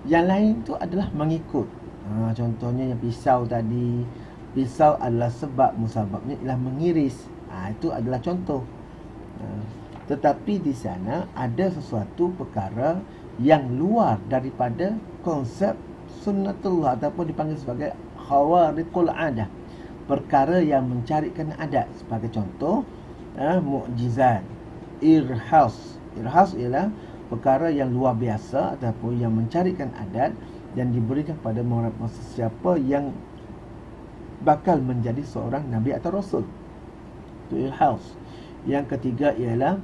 Yang lain tu adalah mengikut. Contohnya yang pisau tadi, pisau adalah sebab, musababnya ialah mengiris. Itu adalah contoh. Tetapi di sana ada sesuatu perkara yang luar daripada konsep sunnatullah ataupun dipanggil sebagai khawariqul adah, perkara yang mencarikan adat. Sebagai contoh, mukjizat, irhas ialah perkara yang luar biasa ataupun yang mencarikan adat dan diberikan kepada sesiapa yang bakal menjadi seorang nabi atau rasul. Itu irhas. Yang ketiga ialah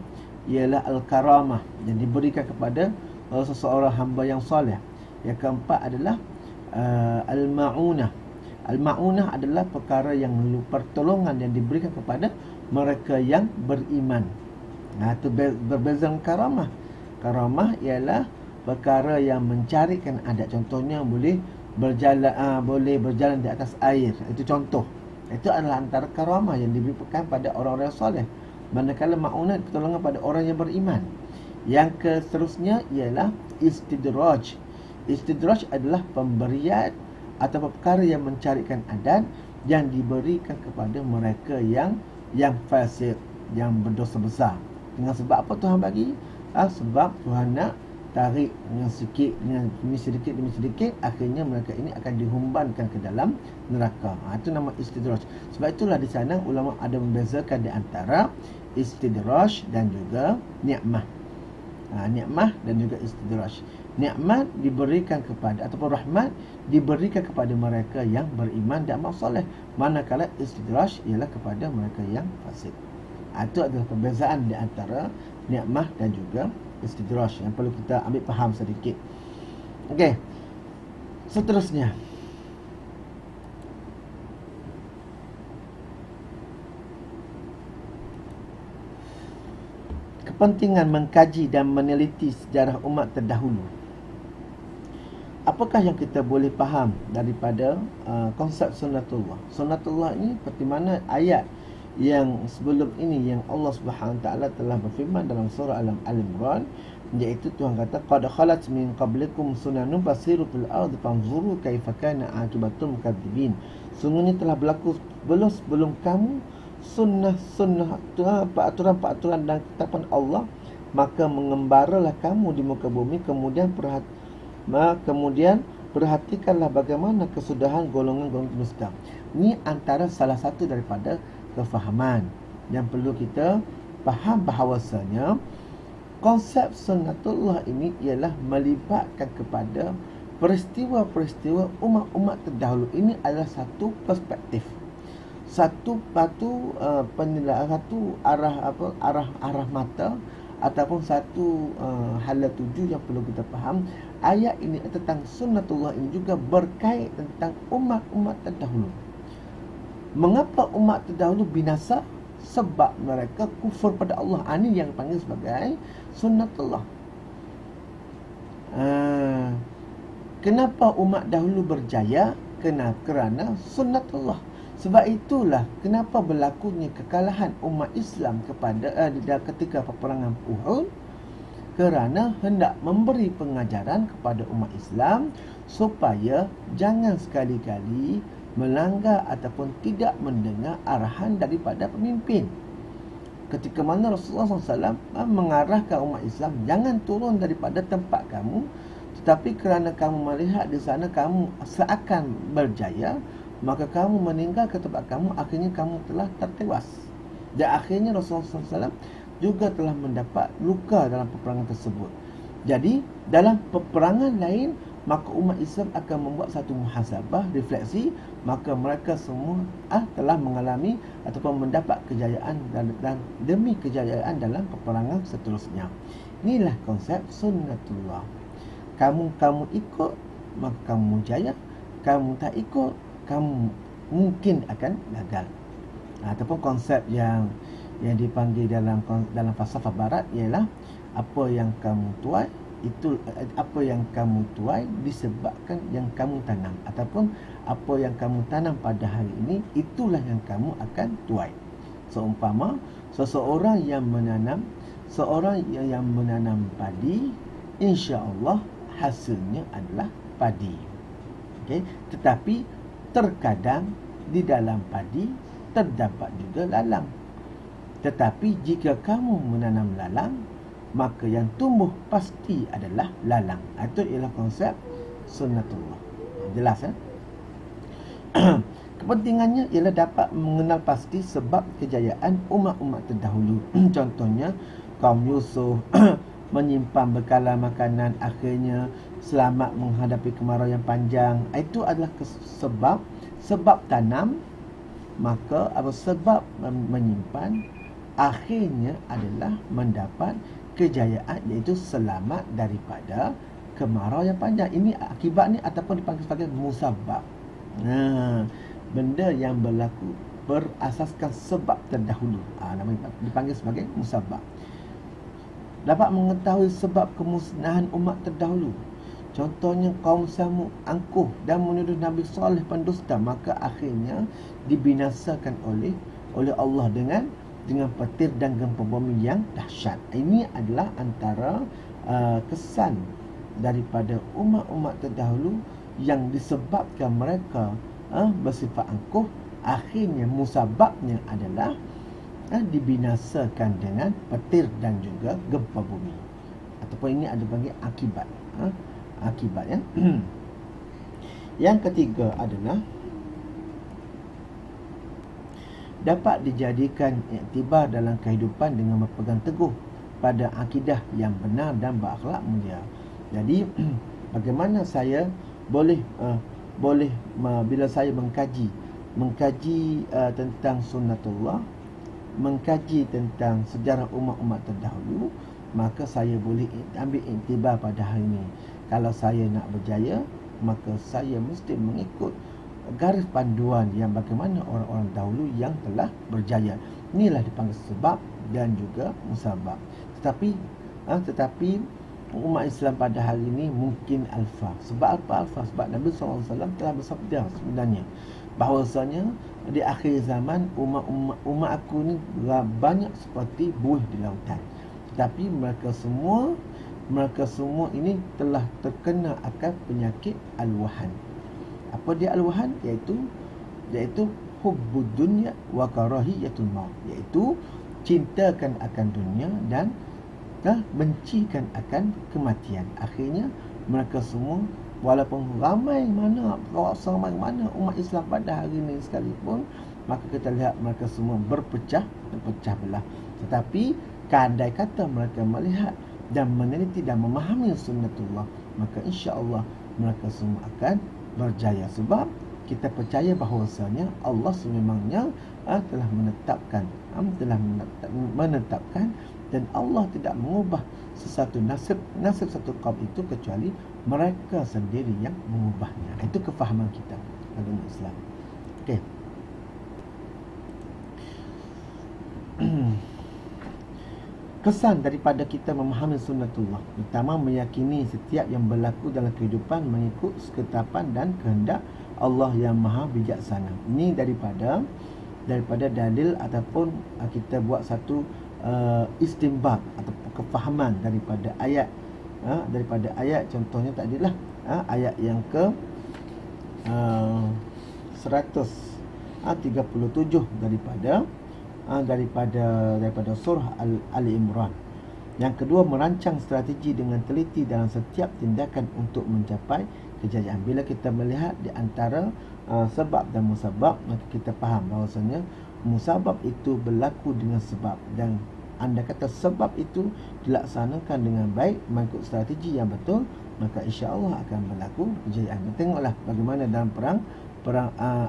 al-karamah yang diberikan kepada seseorang hamba yang soleh. Yang keempat adalah al-ma'unah. Al-ma'unah adalah perkara yang pertolongan yang diberikan kepada mereka yang beriman. Itu berbeza dengan karamah. Karamah ialah perkara yang mencarikan adat. Contohnya boleh berjalan di atas air. Itu contoh. Itu adalah antara karamah yang diberikan pada orang-orang soleh. Manakala ma'unah pertolongan pada orang yang beriman. Yang seterusnya ialah istidraj. Istidraj adalah pemberian atau perkara yang mencarikan adat yang diberikan kepada mereka yang fasik, yang berdosa besar. Dengan sebab apa Tuhan bagi? Sebab Tuhan nak tarik dengan sikit, demi sedikit, akhirnya mereka ini akan dihumbankan ke dalam neraka. Itu nama istidraj. Sebab itulah di sana ulama ada membezakan di antara istidraj dan juga ni'mah. Ni'mah dan juga istidraj. Nikmat diberikan kepada ataupun rahmat diberikan kepada mereka yang beriman dan amal soleh, manakala istidraj ialah kepada mereka yang fasik. Itu adalah perbezaan di antara nikmat dan juga istidraj yang perlu kita ambil faham sedikit. Okey. Seterusnya, kepentingan mengkaji dan meneliti sejarah umat terdahulu. Apakah yang kita boleh faham daripada konsep sunnatullah? Sunnatullah ini seperti mana ayat yang sebelum ini yang Allah Subhanahu Taala telah berfirman dalam surah Al-Imran, iaitu Tuhan kata qad khalat min qablikum sunanun fasiru fil ardi fanzuru kaifa kana aqibatul mukadzibin. Sungguhnya telah berlaku sebelum kamu sunnah-sunnah, peraturan-peraturan dan ketetapan Allah, maka mengembaralah kamu di muka bumi, kemudian perhatikanlah bagaimana kesudahan golongan-golongan dusta. Ini antara salah satu daripada kefahaman yang perlu kita faham, bahawasanya konsep sunnatullah ini ialah melibatkan kepada peristiwa-peristiwa umat-umat terdahulu. Ini adalah satu perspektif, satu arah mata ataupun satu hala tuju yang perlu kita faham. Ayat ini tentang sunnatullah ini juga berkait tentang umat-umat terdahulu. Mengapa umat terdahulu binasa? Sebab mereka kufur pada Allah. Ini yang panggil sebagai sunnatullah. Kenapa umat dahulu berjaya? Kerana sunnatullah. Sebab itulah kenapa berlakunya kekalahan umat Islam ketika peperangan Uhud, kerana hendak memberi pengajaran kepada umat Islam supaya jangan sekali-kali melanggar ataupun tidak mendengar arahan daripada pemimpin. Ketika mana Rasulullah SAW mengarahkan umat Islam, jangan turun daripada tempat kamu, tetapi kerana kamu melihat di sana kamu seakan berjaya, maka kamu meninggal ke tempat kamu, akhirnya kamu telah tertewas. Dan akhirnya Rasulullah SAW juga telah mendapat luka dalam peperangan tersebut. Jadi dalam peperangan lain, maka umat Islam akan membuat satu muhasabah, refleksi, maka mereka semua telah mengalami ataupun mendapat kejayaan dan demi kejayaan dalam peperangan seterusnya. Inilah konsep sunnatullah. Kamu ikut, maka kamu jaya. Kamu tak ikut, kamu mungkin akan gagal. Ataupun konsep yang dipanggil dalam falsafah barat ialah apa yang kamu tuai disebabkan yang kamu tanam, ataupun apa yang kamu tanam pada hari ini, itulah yang kamu akan tuai. Seumpama seorang yang menanam padi, insya-Allah hasilnya adalah padi. Okey, tetapi terkadang di dalam padi terdapat juga lalang. Tetapi jika kamu menanam lalang, maka yang tumbuh pasti adalah lalang. Itu ialah konsep sunnatullah. Jelas ya? Kepentingannya ialah dapat mengenal pasti sebab kejayaan umat-umat terdahulu. Contohnya kaum Yusuf menyimpan bekalan makanan, akhirnya selamat menghadapi kemarau yang panjang. Itu adalah sebab tanam, maka sebab menyimpan, akhirnya adalah mendapat kejayaan, iaitu selamat daripada kemarau yang panjang. Ini akibat ni ataupun dipanggil sebagai musabab. Benda yang berlaku berasaskan sebab terdahulu, namanya dipanggil sebagai musabab. Dapat mengetahui sebab kemusnahan umat terdahulu. Contohnya kaum Samud angkuh dan menuduh Nabi Saleh pendusta, maka akhirnya dibinasakan oleh Allah dengan petir dan gempa bumi yang dahsyat. Ini adalah antara kesan daripada umat-umat terdahulu yang disebabkan mereka bersifat angkuh, akhirnya musababnya adalah dibinasakan dengan petir dan juga gempa bumi. Ataupun ini ada panggil akibat. Akibat ya. Yang ketiga adalah dapat dijadikan iktibar dalam kehidupan dengan berpegang teguh pada akidah yang benar dan berakhlak mulia. Jadi bagaimana saya boleh bila saya mengkaji tentang sunnatullah, mengkaji tentang sejarah umat-umat terdahulu, maka saya boleh ambil iktibar pada hari ini. Kalau saya nak berjaya, maka saya mesti mengikut garis panduan yang bagaimana orang-orang dahulu yang telah berjaya. Inilah dipanggil sebab dan juga musabab. Tetapi umat Islam pada hari ini mungkin alfa. Sebab apa alfa? Sebab Nabi SAW telah bersabda sebenarnya bahawasanya di akhir zaman umat aku ni banyak seperti buih di lautan. Tetapi mereka semua ini telah terkena akan penyakit al-wahan. Apa dia al-wahan? Iaitu hubbud dunya wa karahiyatul maut, iaitu cintakan akan dunia dan bencikan akan kematian. Akhirnya mereka semua, walaupun ramai mana umat Islam pada hari ini sekalipun, maka kita lihat mereka semua berpecah belah. Tetapi keandai kata mereka melihat dan meneliti dan memahami sunnatullah, maka insya-Allah mereka semua akan berjaya. Sebab kita percaya bahawasanya Allah sememangnya telah menetapkan dan Allah tidak mengubah sesuatu nasib satu kaum itu kecuali mereka sendiri yang mengubahnya. Itu kefahaman kita dalam Islam. Okey. Kesan daripada kita memahami sunnatullah, pertama meyakini setiap yang berlaku dalam kehidupan mengikut ketetapan dan kehendak Allah yang maha bijaksana. Ini daripada dalil ataupun kita buat satu istinbat atau kefahaman daripada ayat. Daripada ayat, contohnya tadilah ayat yang ke 137 daripada surah Ali Imran. Yang kedua, merancang strategi dengan teliti dalam setiap tindakan untuk mencapai kejayaan. Bila kita melihat di antara sebab dan musabab, maka kita faham bahawasanya musabab itu berlaku dengan sebab, dan anda kata sebab itu dilaksanakan dengan baik mengikut strategi yang betul, maka insya-Allah akan berlaku kejayaan. Tengoklah bagaimana dalam perang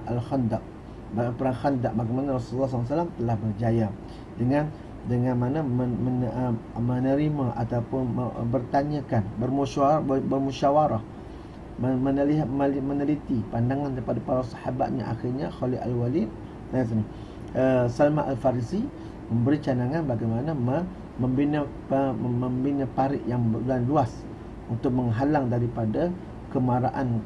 Al-Khandaq, perang Khandaq, bagaimana Rasulullah SAW telah berjaya dengan mana menerima ataupun bertanyakan, bermusyawarah, meneliti pandangan daripada para sahabatnya. Akhirnya Khalid Al-Walid dan Salman Al-Farisi memberi cadangan bagaimana membina parit yang luas untuk menghalang daripada kemarahan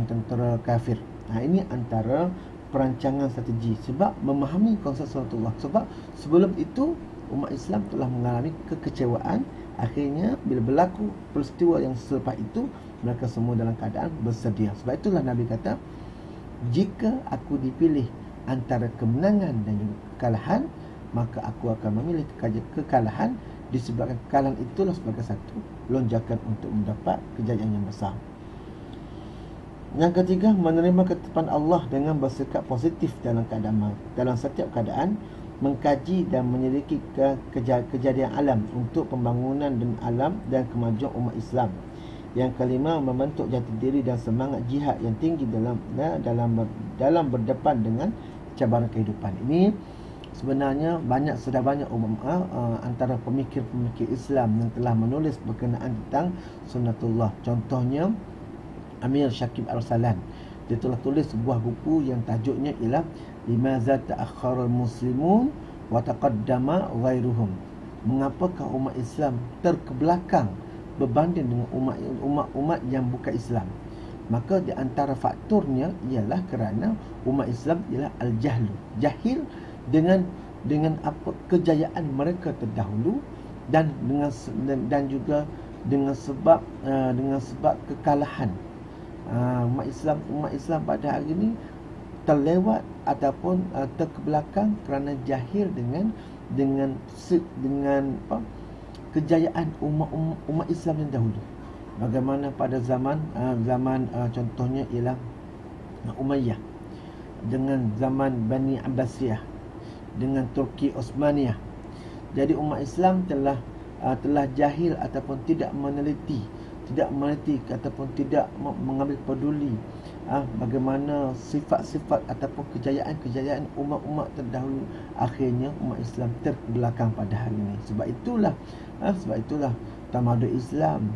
tentera kafir. Ini antara perancangan strategi, sebab memahami konsep sunnatullah. Sebab sebelum itu umat Islam telah mengalami kekecewaan Akhirnya bila berlaku peristiwa yang selepas itu, mereka semua dalam keadaan bersedia. Sebab itulah Nabi kata, jika aku dipilih antara kemenangan dan juga kekalahan, maka aku akan memilih kekalahan, disebabkan kekalahan itulah sebagai satu lonjakan untuk mendapat kejayaan yang besar. Yang ketiga, menerima ketetapan Allah dengan bersikap positif dalam setiap keadaan, mengkaji dan menyelidiki kejadian alam untuk pembangunan dan alam dan kemajuan umat Islam. Yang kelima, membentuk jati diri dan semangat jihad yang tinggi dalam berdepan dengan cabaran kehidupan. Ini sebenarnya sudah banyak antara pemikir-pemikir Islam yang telah menulis berkenaan tentang sunnatullah. Contohnya Amir Syakib Arsalan, dia telah tulis sebuah buku yang tajuknya ialah Limaza ta'akhkharul muslimun wa taqaddama ghairuhum. Mengapakah umat Islam terkebelakang berbanding dengan umat yang bukan Islam? Maka di antara faktornya ialah kerana umat Islam ialah al-jahlu, jahil dengan apa kejayaan mereka terdahulu, dan juga dengan sebab kekalahan. Umat Islam pada hari ini terlewat ataupun terkebelakang kerana jahil dengan kejayaan umat Islam yang dahulu. Bagaimana pada zaman contohnya ialah Umayyah, dengan zaman Bani Abbasiyah, dengan Turki Osmaniyah. Jadi umat Islam telah jahil ataupun tidak meneliti ataupun tidak mengambil peduli bagaimana sifat-sifat ataupun kejayaan umat-umat terdahulu. Akhirnya umat Islam terbelakang pada hari ini. Sebab itulah tamadun Islam,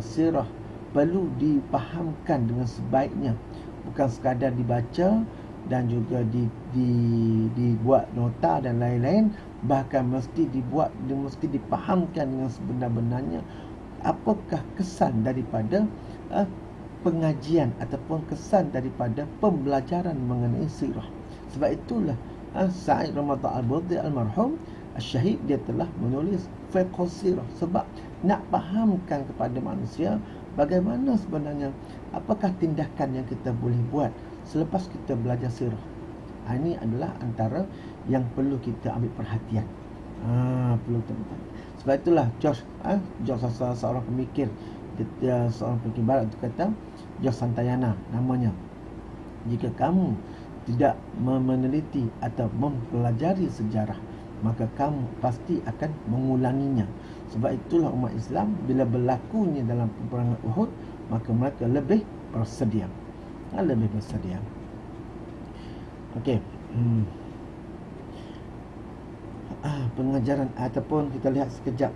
sirah perlu dipahamkan dengan sebaiknya, bukan sekadar dibaca dan juga dibuat nota dan lain-lain, bahkan mesti dipahamkan dengan sebenar-benarnya apakah kesan daripada pengajian ataupun kesan daripada pembelajaran mengenai sirah. Sebab itulah Sa'id Ramadan Al-Budi Al-Marhum Al-Syahid, dia telah menulis fiqh sirah, sebab nak fahamkan kepada manusia bagaimana sebenarnya, apakah tindakan yang kita boleh buat selepas kita belajar sirah. Ini adalah antara yang perlu kita ambil perhatian. Perlu teman-teman. Sebab itulah George seorang pemikir, seorang pemikir barat itu kata, George Santayana namanya, jika kamu tidak meneliti atau mempelajari sejarah, maka kamu pasti akan mengulanginya. Sebab itulah umat Islam bila berlakunya dalam peperangan Uhud, maka mereka lebih bersedia. Okey. Pengajaran ataupun kita lihat sekejap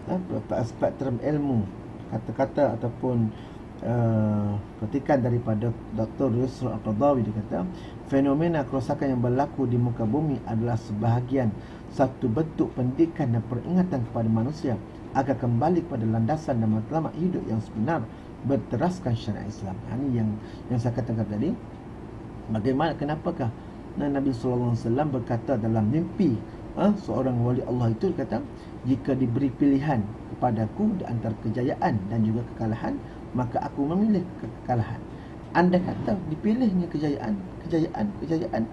spektrum ilmu, kata-kata ataupun petikan daripada Dr. Yusra Al-Qadhawi. Dia kata, fenomena kerosakan yang berlaku di muka bumi adalah sebahagian satu bentuk pendidikan dan peringatan kepada manusia agar kembali kepada landasan dan matlamat hidup yang sebenar, berteraskan syariat Islam. Ini yang saya katakan tadi. Kenapakah Nabi SAW berkata dalam mimpi, seorang wali Allah itu kata, jika diberi pilihan kepadaku di antara kejayaan dan juga kekalahan, maka aku memilih kekalahan. Andai kata dipilihnya kejayaan,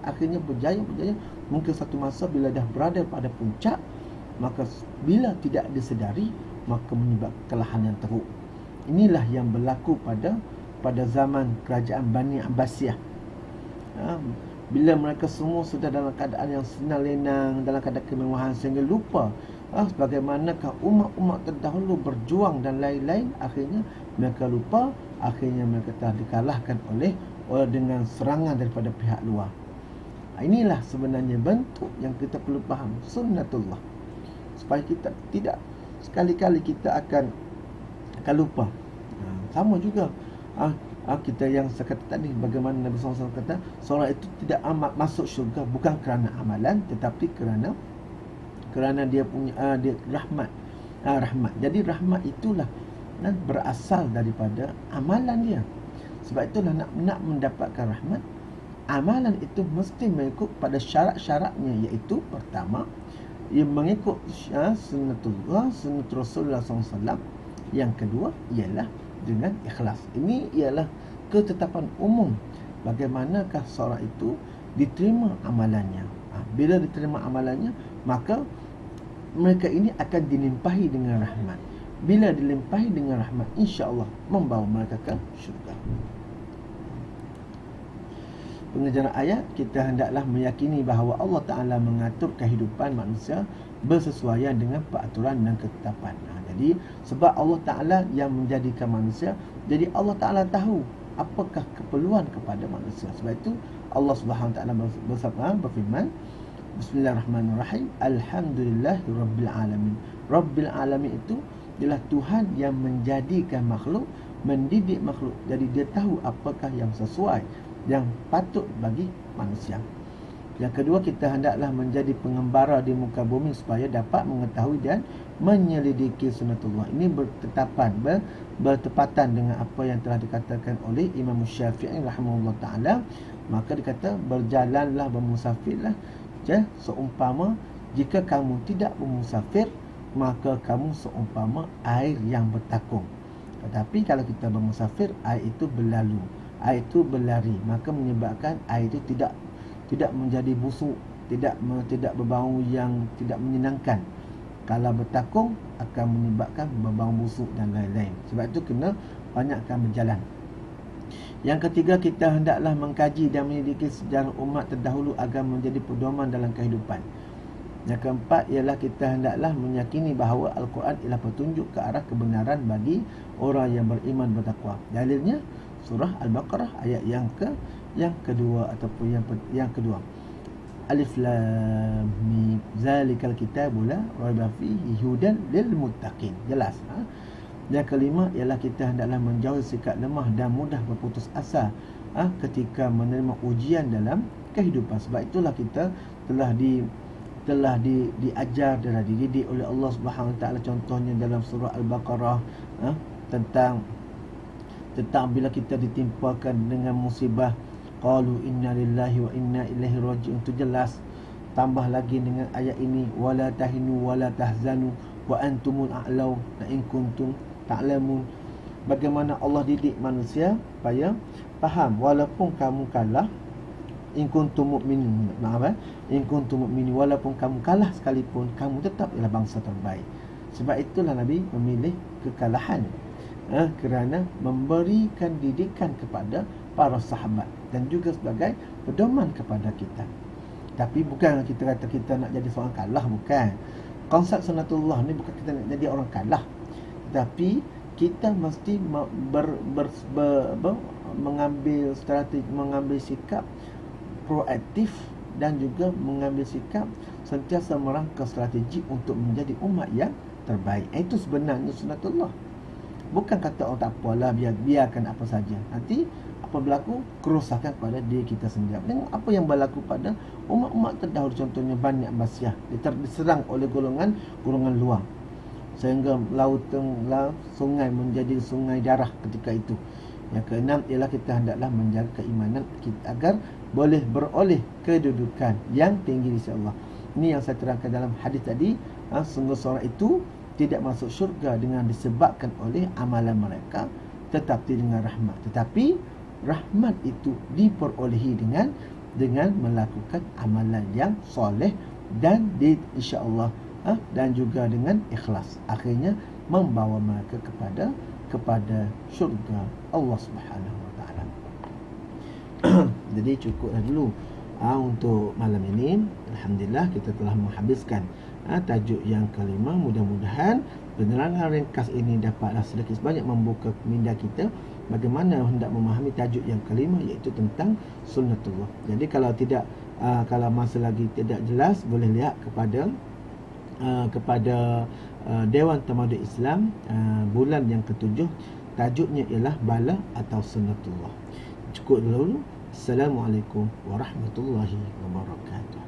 akhirnya berjaya, mungkin satu masa bila dah berada pada puncak, maka bila tidak disedari, maka menyebabkan kekalahan yang teruk. Inilah yang berlaku pada zaman kerajaan Bani Abbasiyah. Bila mereka semua sudah dalam keadaan yang senang lenang, dalam keadaan kemewahan, sehingga lupa bagaimanakah umat-umat terdahulu berjuang dan lain-lain. Akhirnya mereka lupa, akhirnya mereka telah dikalahkan oleh dengan serangan daripada pihak luar. Inilah sebenarnya bentuk yang kita perlu faham, sunnatullah, supaya kita tidak sekali-kali kita akan lupa. Sama juga kita yang saya kata tadi, bagaimana Nabi SAW kata, seorang itu tidak masuk syurga bukan kerana amalan, tetapi kerana dia punya dia rahmat. Jadi rahmat itulah berasal daripada amalan dia. Sebab itulah nak mendapatkan rahmat, amalan itu mesti mengikut pada syarat-syaratnya, iaitu pertama, ia mengikut sunnatullah, sunnat Rasulullah SAW. Yang kedua ialah dengan ikhlas. Ini ialah ketetapan umum bagaimanakah seorang itu diterima amalannya. Bila diterima amalannya, maka mereka ini akan dilimpahi dengan rahmat. Bila dilimpahi dengan rahmat, insya-Allah membawa mereka ke syurga. Pengajaran ayat, kita hendaklah meyakini bahawa Allah Ta'ala mengatur kehidupan manusia bersesuaian dengan peraturan dan ketetapan. Jadi sebab Allah Ta'ala yang menjadikan manusia, jadi Allah Ta'ala tahu apakah keperluan kepada manusia. Sebab itu Allah Subhanahu Wa Ta'ala berfirman, Bismillahirrahmanirrahim, Alhamdulillahirabbil alamin. Rabbil alamin itu ialah Tuhan yang menjadikan makhluk, mendidik makhluk. Jadi dia tahu apakah yang sesuai, yang patut bagi manusia. Yang kedua, kita hendaklah menjadi pengembara di muka bumi supaya dapat mengetahui dan menyelidiki sunnatullah. Ini bertepatan dengan apa yang telah dikatakan oleh Imam Syafi'i rahimahullah ta'ala. Maka dikata, berjalanlah, bermusafirlah, seumpama jika kamu tidak bermusafir, maka kamu seumpama air yang bertakung. Tetapi kalau kita bermusafir, air itu berlalu, air itu berlari, maka menyebabkan air itu tidak menjadi busuk, tidak berbau yang tidak menyenangkan. Kalau bertakung akan menyebabkan berbau busuk dan lain-lain. Sebab itu kena banyakkan berjalan. Yang ketiga, kita hendaklah mengkaji dan menyelidiki sejarah umat terdahulu agar menjadi pedoman dalam kehidupan. Yang keempat ialah kita hendaklah meyakini bahawa Al-Quran ialah petunjuk ke arah kebenaran bagi orang yang beriman bertakwa. Dalilnya surah Al-Baqarah ayat yang kedua ataupun yang kedua. Alif Lam Mim, zalikal kitabu la raiba fihi hudan lil muttaqin. Jelas. Yang kelima ialah kita hendaklah menjauhi sikap lemah dan mudah berputus asa ketika menerima ujian dalam kehidupan. Sebab itulah kita telah diajar dan dididik oleh Allah Subhanahu Wa Taala, contohnya dalam surah Al-Baqarah tentang bila kita ditimpakan dengan musibah, qalu inna lillahi wa inna ilaihi raji'un. Itu jelas. Tambah lagi dengan ayat ini, wala tahinu wala tahzanu wa antumul a'law in kuntum ta'lamun. Bagaimana Allah didik manusia supaya faham, walaupun kamu kalah, in kuntum mu'minin, in kuntum mu'minin, walaupun kamu kalah sekalipun, kamu tetap ialah bangsa terbaik. Sebab itulah Nabi memilih kekalahan kerana memberikan didikan kepada para sahabat dan juga sebagai pedoman kepada kita. Tapi bukan kita kata kita nak jadi seorang kalah, bukan. Konsep sunnatullah ni bukan kita nak jadi orang kalah, tetapi kita mesti mengambil strategi, mengambil sikap proaktif dan juga mengambil sikap sentiasa merangka strategi untuk menjadi umat yang terbaik. Itu sebenarnya sunnatullah. Bukan kata tak apalah, biarkan apa saja. Nanti apa berlaku, kerosakan pada diri kita sendiri. Tengok apa yang berlaku pada umat-umat terdahulu, contohnya Bani Abbasiyah, diserang oleh golongan luar, sehingga sungai menjadi sungai darah ketika itu. Yang keenam ialah kita hendaklah menjaga keimanan kita agar boleh beroleh kedudukan yang tinggi di sisi Allah. Ini yang saya terangkan dalam hadis tadi. Sungguh seorang itu tidak masuk syurga dengan disebabkan oleh amalan mereka, tetapi dengan rahmat. Tetapi rahmat itu diperolehi dengan melakukan amalan yang soleh dan insya-Allah dan juga dengan ikhlas, akhirnya membawa mereka kepada syurga Allah Subhanahu Wa Taala. Jadi cukuplah dulu untuk malam ini. Alhamdulillah kita telah menghabiskan tajuk yang kelima. Mudah-mudahan penerangan ringkas ini dapatlah sedikit sebanyak membuka minda kita bagaimana hendak memahami tajuk yang kelima, iaitu tentang sunnatullah. Jadi kalau masa lagi tidak jelas, boleh lihat kepada Dewan Tamadun Islam bulan yang ke-7, tajuknya ialah Bala atau Sunnatullah. Cukup dulu. Assalamualaikum warahmatullahi wabarakatuh.